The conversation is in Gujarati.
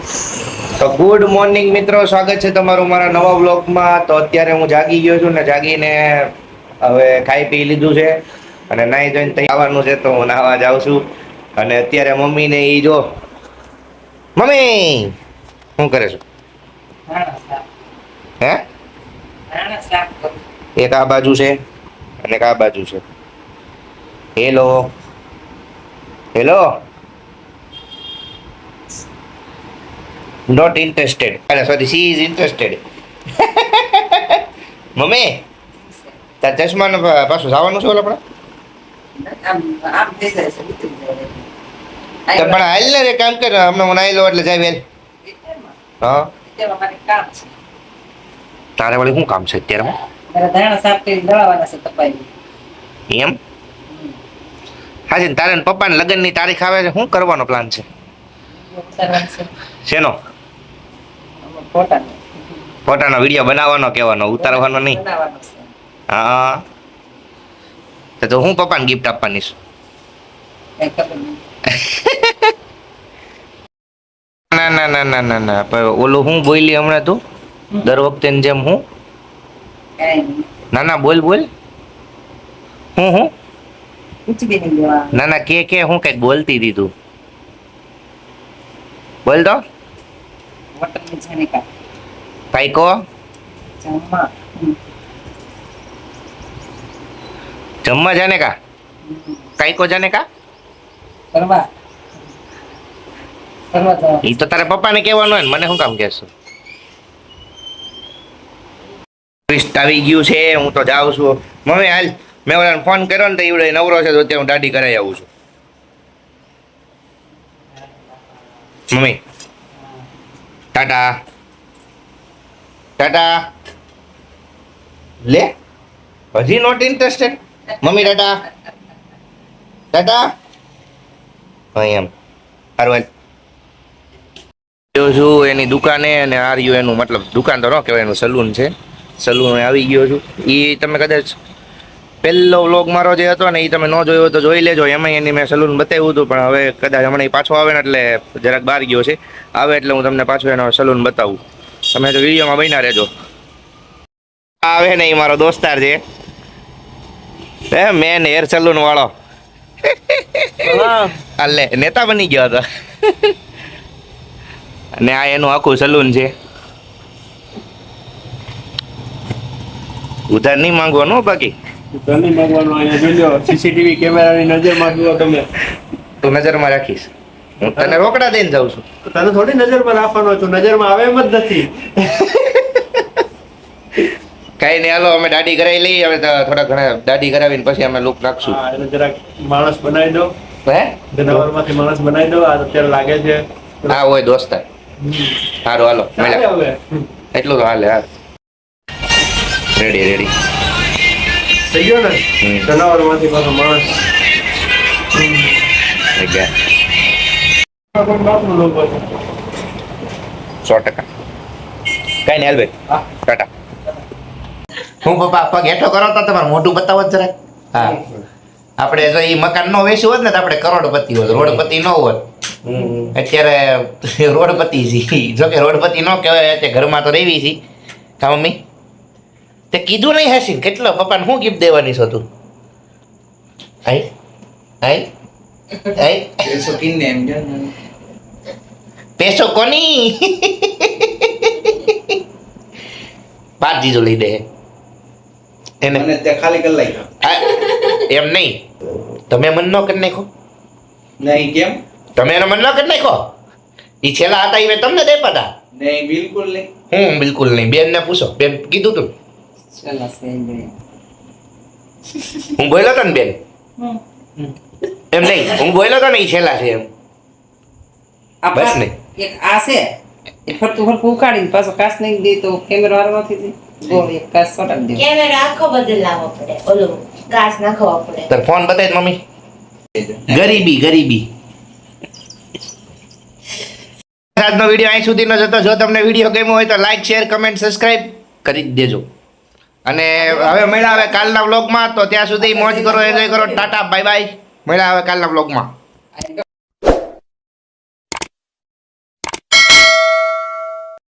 તો ગુડ મોર્નિંગ મિત્રો, સ્વાગત છે તમારું મારા નવા વ્લોગમાં. તો અત્યારે હું જાગી ગયો છું ને જાગીને હવે ખાઈ પી લીધું છે અને નાહી ધોઈને તૈયાર આવવાનું છે, તો હું નાહવા જાઉં છું. અને અત્યારે મમ્મીને એ જો, મમ્મી શું કરે છે? હે એક આ બાજુ છે અને એક આ બાજુ છે. Hello hello, not interested. અરે sorry, she is interested. Mummy, તાર ચશ્માને પાછું જવાનું છે ઓલા પણ હાલ ને રે, કામ કર. હમણાં હું નાઈ લો એટલે જાય વેલ. હા, તારે વળી શું કામ છે અત્યારે? એમ હા છે. તારે પપ્પાને લગ્નની તારીખ આવે છે, શું કરવાનો પ્લાન છે? શેનો? ફોટાનો વિડીયો બનાવવાનો, કહેવાનો, ઉતારવાનો નહીં. હા, તો હું પપ્પાને ગિફ્ટ આપવાની છું. ના ના ના ના ના ના, ઓલું હું બોલી હમણાં તું દર વખતે જેમ હું? ના ના, બોલ બોલ. હું ના ના, કે હું કઈક બોલતી હતી તું, બોલ તો. કઈ કો? જમવા જાને કા? કઈ કો જાને કા? ઈ તો તારે પપ્પાને કહેવાનું હોય ને, મને શું કામ કહેશું? ટ્વિસ્ટ આવી ગયું છે, હું તો જાઉં છું. મમ્મી હાલ, મેં ઓલાને ફોન કર્યો ને તો ઈવડે નવરો છે, તો અત્યારે હું દાઢી કરાવી આવું છું. Mummy tata tata. લે, હજી not interested. Mummy tata tata. હા એમ સારું. ગયો છું એની દુકાને, અને આર્યું એનું, મતલબ દુકાન તો ન કહેવાય, એનું સલૂન છે. સલૂન આવી ગયો છું. એ તમે કદાચ પહેલો વ્લોગ મારો જે હતો ને, એ તમે ન જોયો તો જોઈ લેજો. એમાં એની મેં સલૂન બતાવ્યું હતું, પણ હવે કદાચ હમણાં પાછો આવે ને એટલે જરાક બહાર ગયો છે. આવે એટલે હું તમને પાછું એનો સલૂન બતાવું. તમે તો વિડીયોમાં બન્યા રહેજો. આવે ને એ મારો દોસ્તાર છે, મેન હેર સલૂન વાળો. અલે નેતા બની ગયો હતો. અને આ એનું આખું સલૂન છે. ઉધાર નહીં માંગવાનું બાકી. સીસીટીવી કેમેરાની નજરમાં જુઓ તમે. તું નજરમાં રાખીશ, હું તને રોકડા દઈને જાઉં છું. તને થોડી નજરમાં રાખવાનો, તું નજરમાં આવે એમ જ નથી. કઈ નહીં, હાલો અમે દાઢી કરાવી લઈએ. હવે થોડા ઘણા દાઢી કરાવીને પછી અમે લુક નાખશું. એને જરાક માણસ બનાવી દો. હે, જનાવરમાંથી માણસ બનાવી દો. આ અત્યારે લાગે છે હા હોય દોસ્તાર. સારું હાલો, મળ્યા. હવે એટલું તો હાલે. હા, રેડી રેડી થઈ ગયો ને. જનાવરમાંથી પાછો માણસ. થઈ ગયા 100%. કઈ નહીં, હાલ ભાઈ, ટાટા. હું પપ્પા પગ હેઠો કરો તો તમારે મોઢું બતાવો જ જરાક. હા, આપણે જો એ મકાન નો વેચ્યું હોત ને તો આપણે કરોડપતિ હોત, રોડપતિ ન હોત. અત્યારે રોડપતિ છી. જોકે રોડપતિ ન કહેવાય, અત્યારે ઘરમાં તો રહેવી છી. કા મમ્મી? તે કીધું નહીં હસીને કેટલો પપ્પાને શું ગિફ્ટ દેવાની છો તું? આઈ આઈ આઈ પેસો કિન્ને એમ જો પેસો કોની? બાર જીજો લઈ દે એને. મને તે ખાલી કરી લાગ્યો એમ નહીં, તમે મન ન કરી નાખો. નહીં કેમ? તમે એનો મન ન કરી નાખો. એ છેલ્લા હતા એ મેં તમને દે પતા. નહીં બિલકુલ નહીં. હું બિલકુલ નહીં. બેન ને પૂછો, બેન કીધું તું. હું બોલ્યો હતો ને બેન? એમ નહીં, હું બોલ્યો હતો ને એ છેલ્લા છે એમ. બસ નહીં. એક આ છે એ ફરતું ફરતું ઉકાડીને પાછો કાચ નહીં દે તો કેમેરો હારો નથી દે. ગોળ એક કાચ સોટાડી દે. કેમેરો આખો બદલાવો પડે, ઓલું કાચ નાખવો પડે. તાર ફોન બતાય મમ્મી. ગરીબી ગરીબી. આજનો વિડીયો અહીં સુધીનો જ હતો. જો તમને વિડીયો ગમ્યો હોય તો લાઈક, શેર, કમેન્ટ, સબસ્ક્રાઇબ કરી જ દેજો. અને હવે મળ્યા હવે કાલના વ્લોગમાં. તો ત્યાં સુધી મોજ કરો, એન્જોય કરો. Tata bye bye. મળ્યા હવે કાલના વ્લોગમાં.